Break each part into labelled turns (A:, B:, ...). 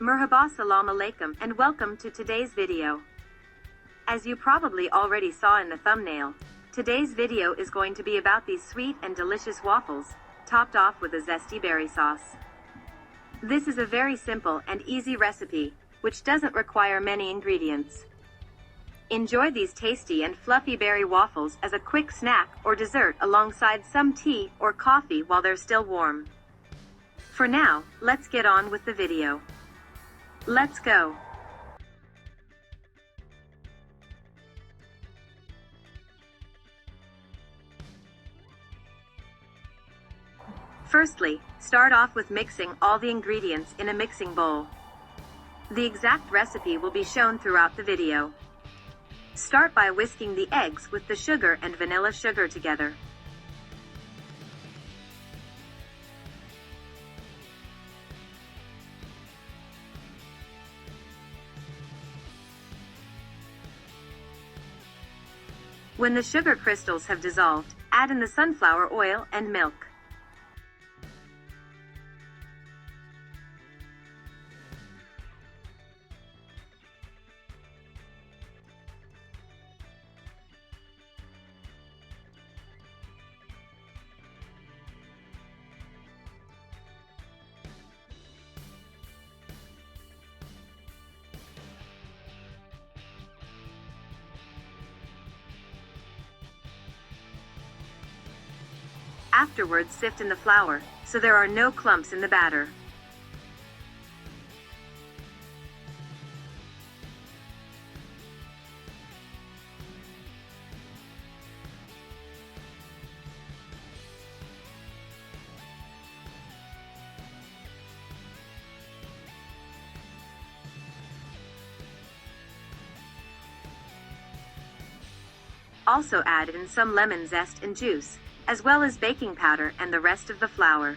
A: Merhaba, salam alaikum, and welcome to today's video. As you probably already saw in the thumbnail, today's video is going to be about these sweet and delicious waffles, topped off with a zesty berry sauce. This is a very simple and easy recipe, which doesn't require many ingredients. Enjoy these tasty and fluffy berry waffles as a quick snack or dessert alongside some tea or coffee while they're still warm. For now, let's get on with the video. Let's go! Firstly, start off with mixing all the ingredients in a mixing bowl. The exact recipe will be shown throughout the video. Start by whisking the eggs with the sugar and vanilla sugar together. When the sugar crystals have dissolved, add in the sunflower oil and milk. Afterwards, sift in the flour, so there are no clumps in the batter. Also add in some lemon zest and juice, as well as baking powder and the rest of the flour.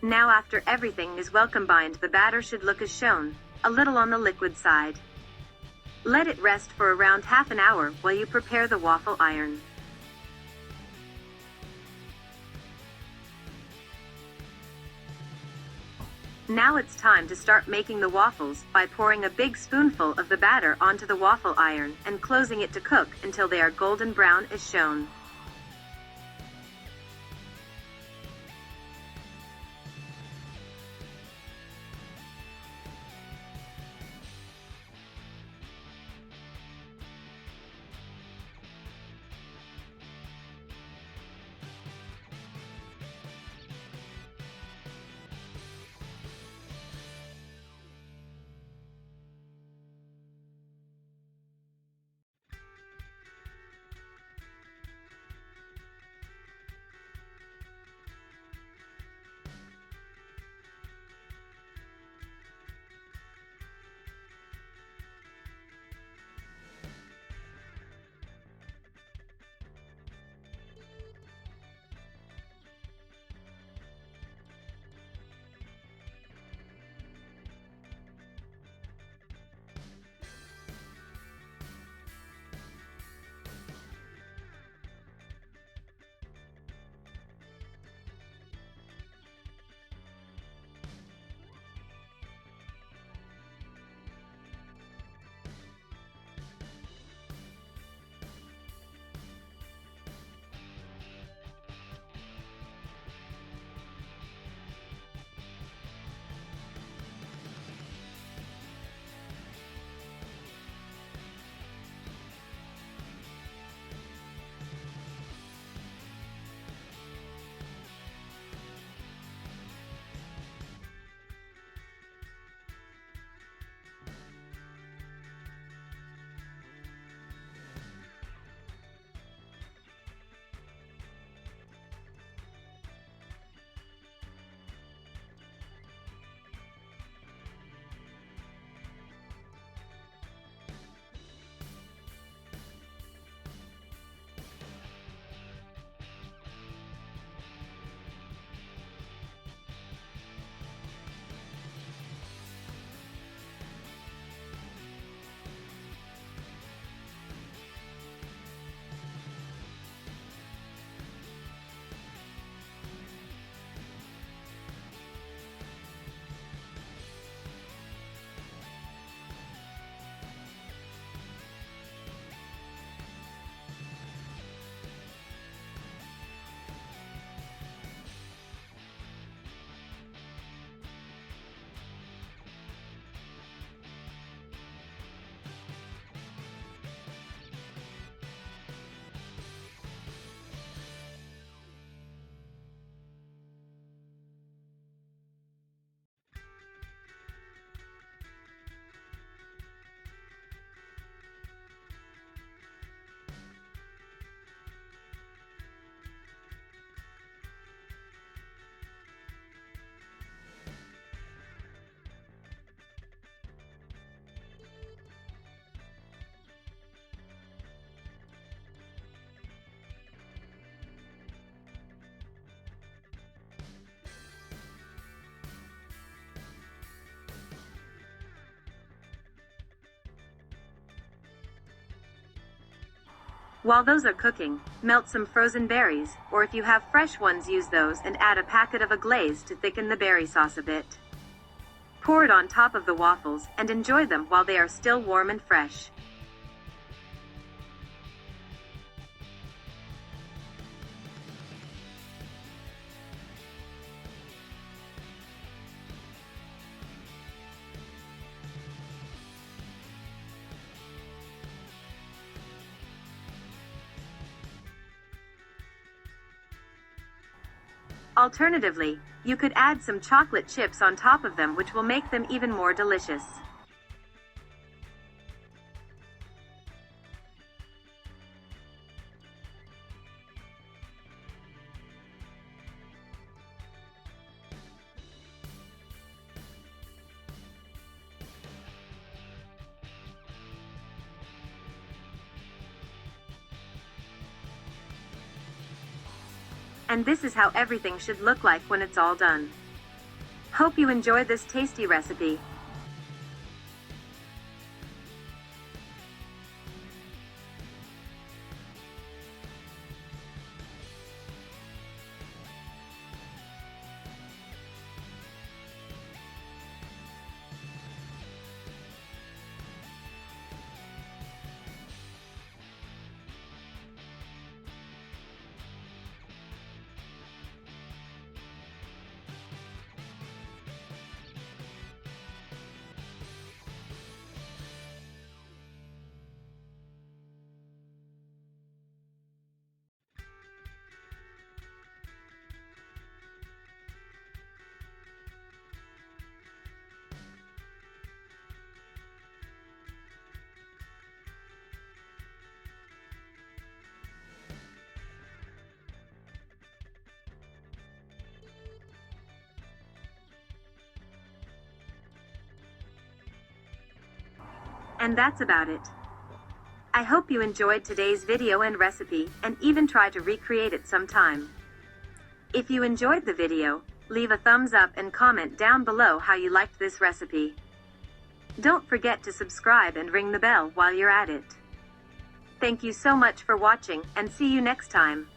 A: Now after everything is well combined, the batter should look as shown, a little on the liquid side. Let it rest for around half an hour while you prepare the waffle iron. Now it's time to start making the waffles by pouring a big spoonful of the batter onto the waffle iron and closing it to cook until they are golden brown as shown. While those are cooking, melt some frozen berries, or if you have fresh ones, use those and add a packet of a glaze to thicken the berry sauce a bit. Pour it on top of the waffles and enjoy them while they are still warm and fresh. Alternatively, you could add some chocolate chips on top of them, which will make them even more delicious. And this is how everything should look like when it's all done. Hope you enjoy this tasty recipe. And that's about it. I hope you enjoyed today's video and recipe, and even try to recreate it sometime. If you enjoyed the video, leave a thumbs up and comment down below how you liked this recipe. Don't forget to subscribe and ring the bell while you're at it. Thank you so much for watching, and see you next time.